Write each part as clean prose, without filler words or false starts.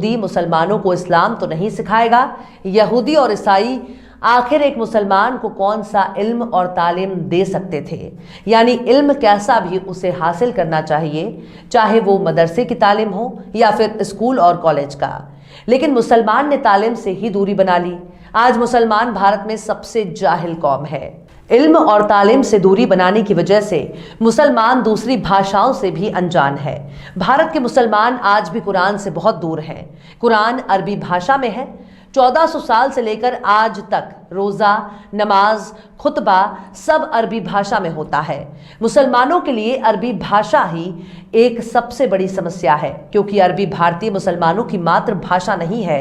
यहूदी मुसलमानों को इस्लाम तो नहीं सिखाएगा। यहूदी और ईसाई आखिर एक मुसलमान को कौन सा इल्म और तालीम दे सकते थे, यानी इल्म कैसा भी उसे हासिल करना चाहिए, चाहे वो मदरसे की तालीम हो या फिर स्कूल और कॉलेज का। लेकिन मुसलमान ने तालीम से ही दूरी बना ली। आज मुसलमान भारत में सबसे जाहिल कौम है। इल्म और तालीम से दूरी बनाने की वजह से मुसलमान दूसरी भाषाओं से भी अनजान है। भारत के मुसलमान आज भी कुरान से बहुत दूर हैं। कुरान अरबी भाषा में है। 1400 साल से लेकर आज तक रोज़ा, नमाज, खुतबा सब अरबी भाषा में होता है। मुसलमानों के लिए अरबी भाषा ही एक सबसे बड़ी समस्या है, क्योंकि अरबी भारतीय मुसलमानों की मातृभाषा नहीं है।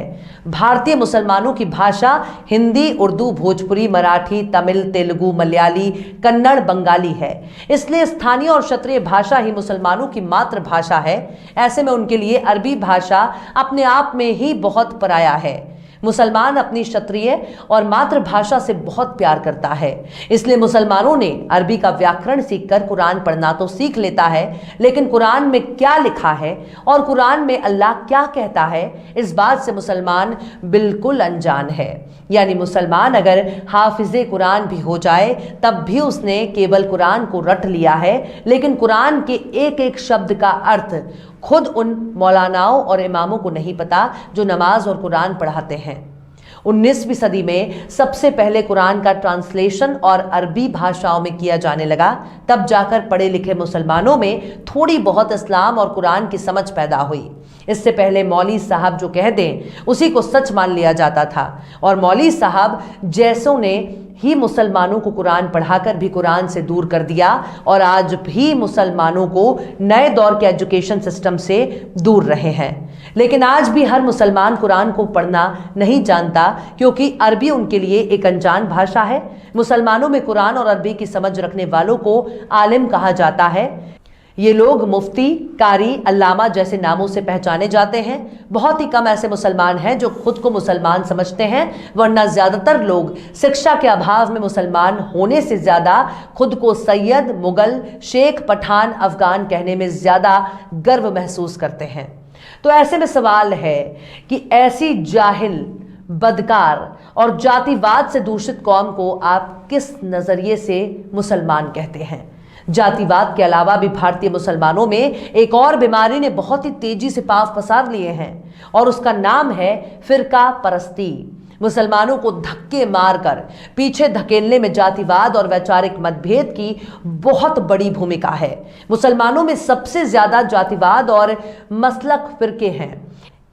भारतीय मुसलमानों की भाषा हिंदी, उर्दू, भोजपुरी, मराठी, तमिल, तेलुगु, मलयाली, कन्नड़, बंगाली है। इसलिए स्थानीय और क्षेत्रीय भाषा ही मुसलमानों की मातृभाषा है। ऐसे में उनके लिए अरबी भाषा अपने आप में ही बहुत पराया है। मुसलमान अपनी क्षत्रिय और मातृभाषा से बहुत प्यार करता है, इसलिए मुसलमानों ने अरबी का व्याकरण सीखकर कुरान पढ़ना तो सीख लेता है, लेकिन कुरान में क्या लिखा है और कुरान में अल्लाह क्या कहता है, इस बात से मुसलमान बिल्कुल अनजान है। यानी मुसलमान अगर हाफिज़े कुरान भी हो जाए तब भी उसने केवल कुरान को रट लिया है, लेकिन कुरान के एक एक शब्द का अर्थ खुद उन मौलानाओं और इमामों को नहीं पता जो नमाज और कुरान पढ़ाते हैं। 19वीं सदी में सबसे पहले कुरान का ट्रांसलेशन और अरबी भाषाओं में किया जाने लगा। तब जाकर पढ़े लिखे मुसलमानों में थोड़ी बहुत इस्लाम और कुरान की समझ पैदा हुई। इससे पहले मौलवी साहब जो कह दें उसी को सच मान लिया जाता था, और मौलवी साहब जैसों ने ही मुसलमानों को कुरान पढ़ाकर भी कुरान से दूर कर दिया, और आज भी मुसलमानों को नए दौर के एजुकेशन सिस्टम से दूर रहे हैं। लेकिन आज भी हर मुसलमान कुरान को पढ़ना नहीं जानता, क्योंकि अरबी उनके लिए एक अनजान भाषा है। मुसलमानों में कुरान और अरबी की समझ रखने वालों को आलिम कहा जाता है। ये लोग मुफ्ती, कारी, अल्लामा जैसे नामों से पहचाने जाते हैं। बहुत ही कम ऐसे मुसलमान हैं जो खुद को मुसलमान समझते हैं, वरना ज़्यादातर लोग शिक्षा के अभाव में मुसलमान होने से ज़्यादा खुद को सैयद, मुगल, शेख, पठान, अफगान कहने में ज़्यादा गर्व महसूस करते हैं। तो ऐसे में सवाल है कि ऐसी जाहिल, बदकार और जातिवाद से दूषित कौम को आप किस नज़रिए से मुसलमान कहते हैं? जातिवाद के अलावा भी भारतीय मुसलमानों में एक और बीमारी ने बहुत ही तेजी से पांव पसार लिए हैं, और उसका नाम है फिरका परस्ती। मुसलमानों को धक्के मारकर पीछे धकेलने में जातिवाद और वैचारिक मतभेद की बहुत बड़ी भूमिका है। मुसलमानों में सबसे ज्यादा जातिवाद और मसलक फिरके हैं।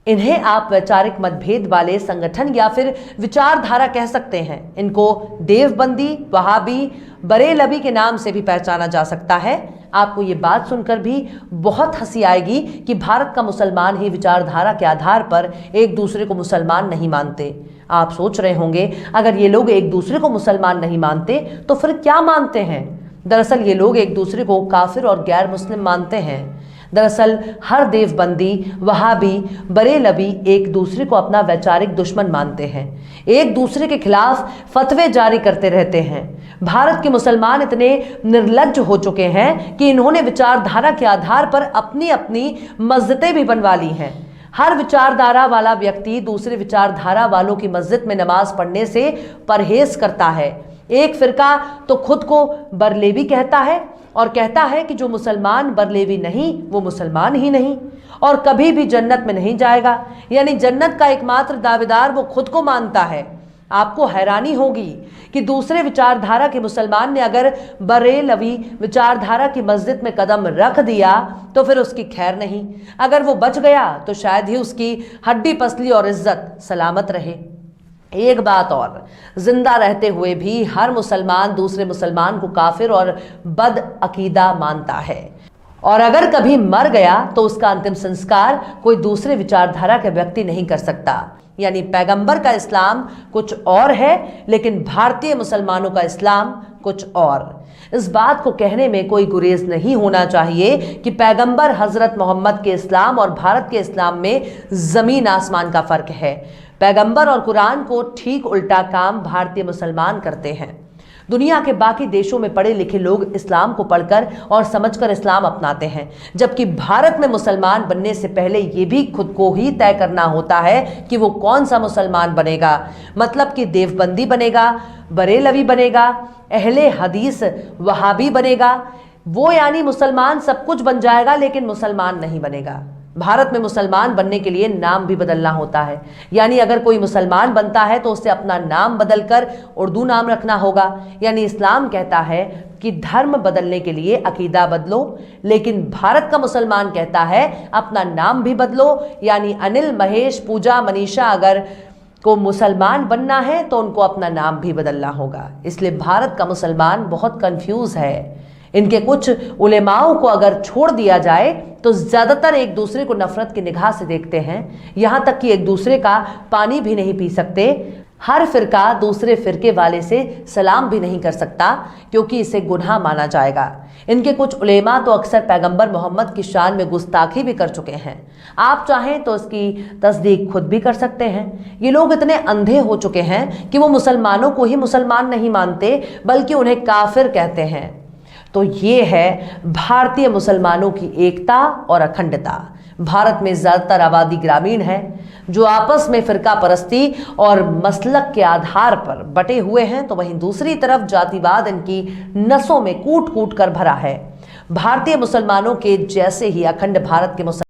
इन्हें आप वैचारिक मतभेद वाले संगठन या फिर विचारधारा कह सकते हैं। इनको देवबंदी, वहाबी, बरेलवी के नाम से भी पहचाना जा सकता है। आपको ये बात सुनकर भी बहुत हंसी आएगी कि भारत का मुसलमान ही विचारधारा के आधार पर एक दूसरे को मुसलमान नहीं मानते। आप सोच रहे होंगे, अगर ये लोग एक दूसरे को मुसलमान नहीं मानते तो फिर क्या मानते हैं? दरअसल ये लोग एक दूसरे को काफिर और गैर मुस्लिम मानते हैं। दरअसल हर देवबंदी, वहाबी, बरेलवी एक दूसरे को अपना वैचारिक दुश्मन मानते हैं, एक दूसरे के खिलाफ फतवे जारी करते रहते हैं। भारत के मुसलमान इतने निर्लज्ज हो चुके हैं कि इन्होंने विचारधारा के आधार पर अपनी अपनी मस्जिदें भी बनवा ली हैं। हर विचारधारा वाला व्यक्ति दूसरे विचारधारा वालों की मस्जिद में नमाज पढ़ने से परहेज करता है। एक फिरका तो खुद को बरेलवी कहता है और कहता है कि जो मुसलमान बरेलवी नहीं वो मुसलमान ही नहीं और कभी भी जन्नत में नहीं जाएगा। यानी जन्नत का एकमात्र दावेदार वो खुद को मानता है। आपको हैरानी होगी कि दूसरे विचारधारा के मुसलमान ने अगर बरेलवी विचारधारा की मस्जिद में कदम रख दिया तो फिर उसकी खैर नहीं। अगर वो बच गया तो शायद ही उसकी हड्डी पसली और इज्जत सलामत रहे। एक बात और, जिंदा रहते हुए भी हर मुसलमान दूसरे मुसलमान को काफिर और बद अकीदा मानता है, और अगर कभी मर गया तो उसका अंतिम संस्कार कोई दूसरे विचारधारा का व्यक्ति नहीं कर सकता। यानी पैगंबर का इस्लाम कुछ और है, लेकिन भारतीय मुसलमानों का इस्लाम कुछ और। इस बात को कहने में कोई गुरेज नहीं होना चाहिए कि पैगंबर हजरत मोहम्मद के इस्लाम और भारत के इस्लाम में जमीन आसमान का फर्क है। पैगंबर और कुरान को ठीक उल्टा काम भारतीय मुसलमान करते हैं। दुनिया के बाकी देशों में पढ़े लिखे लोग इस्लाम को पढ़कर और समझकर इस्लाम अपनाते हैं, जबकि भारत में मुसलमान बनने से पहले ये भी खुद को ही तय करना होता है कि वो कौन सा मुसलमान बनेगा। मतलब कि देवबंदी बनेगा, बरेलवी बनेगा, अहले हदीस वहाबी बनेगा। वो यानी मुसलमान सब कुछ बन जाएगा लेकिन मुसलमान नहीं बनेगा। भारत में मुसलमान बनने के लिए नाम भी बदलना होता है, यानी अगर कोई मुसलमान बनता है तो उसे अपना नाम बदलकर उर्दू नाम रखना होगा। यानी इस्लाम कहता है कि धर्म बदलने के लिए अकीदा बदलो, लेकिन भारत का मुसलमान कहता है अपना नाम भी बदलो। यानी अनिल, महेश, पूजा, मनीषा अगर को मुसलमान बनना है तो उनको अपना नाम भी बदलना होगा। इसलिए भारत का मुसलमान बहुत कंफ्यूज है। इनके कुछ उलेमाओं को अगर छोड़ दिया जाए तो ज़्यादातर एक दूसरे को नफरत की निगाह से देखते हैं, यहाँ तक कि एक दूसरे का पानी भी नहीं पी सकते। हर फिरका दूसरे फिरके वाले से सलाम भी नहीं कर सकता क्योंकि इसे गुनाह माना जाएगा। इनके कुछ उलेमा तो अक्सर पैगंबर मोहम्मद की शान में गुस्ताखी भी कर चुके हैं। आप चाहें तो इसकी तस्दीक खुद भी कर सकते हैं। ये लोग इतने अंधे हो चुके हैं कि वो मुसलमानों को ही मुसलमान नहीं मानते बल्कि उन्हें काफिर कहते हैं। तो ये है भारतीय मुसलमानों की एकता और अखंडता। भारत में ज़्यादातर आबादी ग्रामीण है जो आपस में फिरका परस्ती और मसलक के आधार पर बटे हुए हैं, तो वहीं दूसरी तरफ जातिवाद इनकी नसों में कूट कूट कर भरा है। भारतीय मुसलमानों के जैसे ही अखंड भारत के